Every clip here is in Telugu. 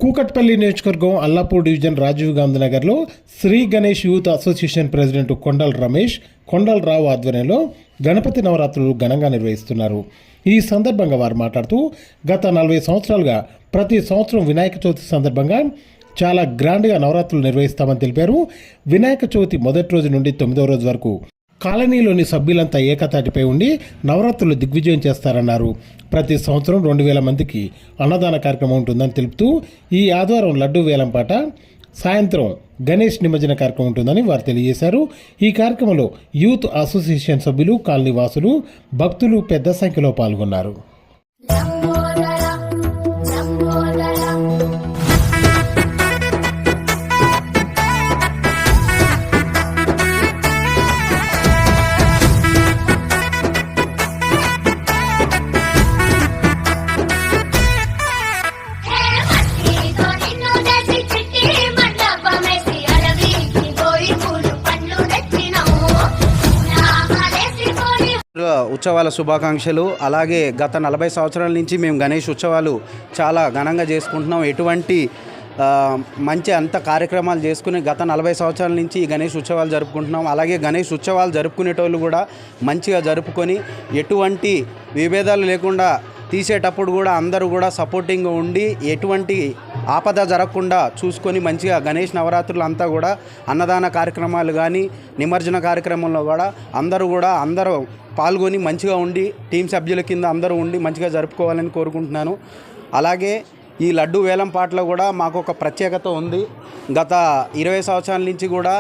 కూకట్పల్లి నియోజకవర్గం అల్లాపూర్ డివిజన్ రాజీవ్ గాంధీ నగర్లో Shri Ganesh youth association president Kondal Ramesh, Kondal Rao ఆధ్వర్యంలో గణపతి నవరాత్రులు ఘనంగా నిర్వహిస్తున్నారు. ఈ సందర్భంగా వారు మాట్లాడుతూ గత 40 సంవత్సరాలుగా ప్రతి సంవత్సరం వినాయక చవితి సందర్భంగా చాలా గ్రాండ్గా నవరాత్రులు నిర్వహిస్తామని తెలిపారు. వినాయక చవితి మొదటి రోజు నుండి 9వ రోజు వరకు కాలనీలోని సభ్యులంతా ఏకతాటిపై ఉండి నవరాత్రులు దిగ్విజయం చేస్తారన్నారు. ప్రతి సంవత్సరం 2000 మందికి అన్నదాన కార్యక్రమం ఉంటుందని తెలుపుతూ ఈ ఆదివారం లడ్డూ వేలంపాట, సాయంత్రం గణేష్ నిమజ్జన కార్యక్రమం ఉంటుందని వారు తెలియజేశారు. ఈ కార్యక్రమంలో యూత్ అసోసియేషన్ సభ్యులు, కాలనీ వాసులు, భక్తులు పెద్ద సంఖ్యలో పాల్గొన్నారు. ఉత్సవాల శుభాకాంక్షలు. అలాగే గత 40 సంవత్సరాల నుంచి మేము గణేష్ ఉత్సవాలు చాలా ఘనంగా చేసుకుంటున్నాం. ఎటువంటి మంచి అంత కార్యక్రమాలు చేసుకుని గత 40 సంవత్సరాల నుంచి ఈ గణేష్ ఉత్సవాలు జరుపుకుంటున్నాం. అలాగే గణేష్ ఉత్సవాలు జరుపుకునేటోళ్ళు కూడా మంచిగా జరుపుకొని ఎటువంటి విభేదాలు లేకుండా తీసేటప్పుడు కూడా అందరూ కూడా సపోర్టింగ్గా ఉండి ఎటువంటి ఆపద జరగకుండా చూసుకొని మంచిగా గణేష్ నవరాత్రులు అంతా కూడా అన్నదాన కార్యక్రమాలు కానీ నిమజ్జన కార్యక్రమంలో కూడా అందరూ పాల్గొని మంచిగా ఉండి టీం సభ్యుల కింద అందరూ ఉండి మంచిగా జరుపుకోవాలని కోరుకుంటున్నాను. అలాగే ఈ లడ్డు వేలం పాటలో కూడా మాకు ఒక ప్రత్యేకత ఉంది. గత 20 సంవత్సరాల నుంచి కూడా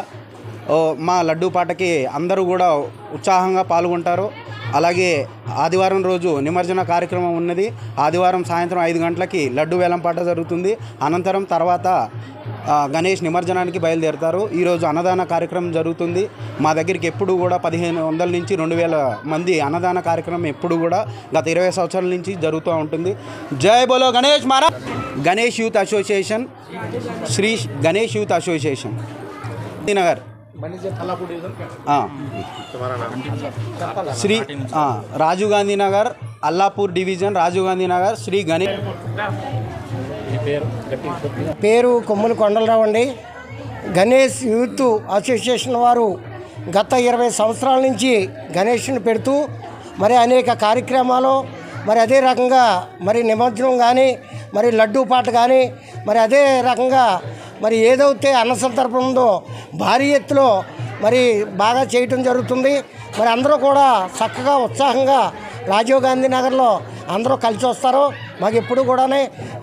మా లడ్డు పాటకి అందరూ కూడా ఉత్సాహంగా పాల్గొంటారు. అలాగే ఆదివారం రోజు నిమజ్జన కార్యక్రమం ఉన్నది. ఆదివారం సాయంత్రం 5 గంటలకి లడ్డు వేలంపాట జరుగుతుంది. అనంతరం తర్వాత గణేష్ నిమజ్జనానికి బయలుదేరుతారు. ఈరోజు అన్నదాన కార్యక్రమం జరుగుతుంది. మా దగ్గరికి ఎప్పుడు కూడా 1500 నుంచి 2000 మంది అన్నదాన కార్యక్రమం ఎప్పుడు కూడా గత 20 సంవత్సరాల నుంచి జరుగుతూ ఉంటుంది. జై బోలో Ganesh Maharaj. Ganesh youth association, Shri Ganesh youth association Nagar, Shri Rajiv Gandhi Nagar, Allapur division, Rajiv Gandhi Nagar, Shri Ganesh. పేరు కొమ్ముల కొండలరావు అండి. గణేష్ యూత్ అసోసియేషన్ వారు గత 20 సంవత్సరాల నుంచి గణేష్ని పెడుతూ మరి అనేక కార్యక్రమాలు, మరి అదే రకంగా మరి నిమజ్జనం కానీ, మరి లడ్డూ పాట కానీ, మరి అదే రకంగా మరి ఏదైతే అన్న సందర్భం ఉందో భారీ ఎత్తులో మరి బాగా చేయటం జరుగుతుంది. మరి అందరూ కూడా చక్కగా ఉత్సాహంగా రాజీవ్ గాంధీ నగర్లో అందరూ కలిసి వస్తారు. మాకు ఎప్పుడు కూడా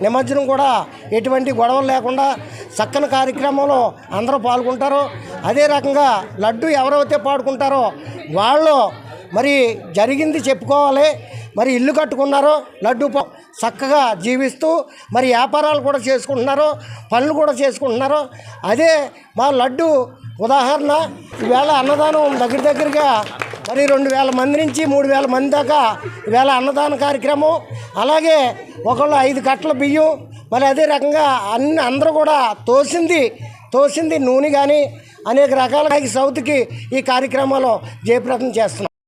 నిమజ్జనం కూడా ఎటువంటి గొడవలు లేకుండా చక్కని కార్యక్రమంలో అందరూ పాల్గొంటారు. అదే రకంగా లడ్డు ఎవరైతే పాడుకుంటారో వాళ్ళు మరి జరిగింది చెప్పుకోవాలి. మరి ఇల్లు కట్టుకున్నారో లడ్డు చక్కగా జీవిస్తూ మరి వ్యాపారాలు కూడా చేసుకుంటున్నారు, పనులు కూడా చేసుకుంటున్నారు. అదే మా లడ్డు ఉదాహరణ. ఈవేళ అన్నదానం దగ్గరగా మరి 2000 మంది నుంచి 3000 మంది దాకా ఈవేళ అన్నదాన కార్యక్రమం. అలాగే ఒకళ్ళు 5 కట్టల బియ్యం, మరి అదే రకంగా అందరూ కూడా తోసింది నూనె కానీ అనేక రకాల సౌత్కి ఈ కార్యక్రమాలు జయప్రదం చేస్తున్నాం.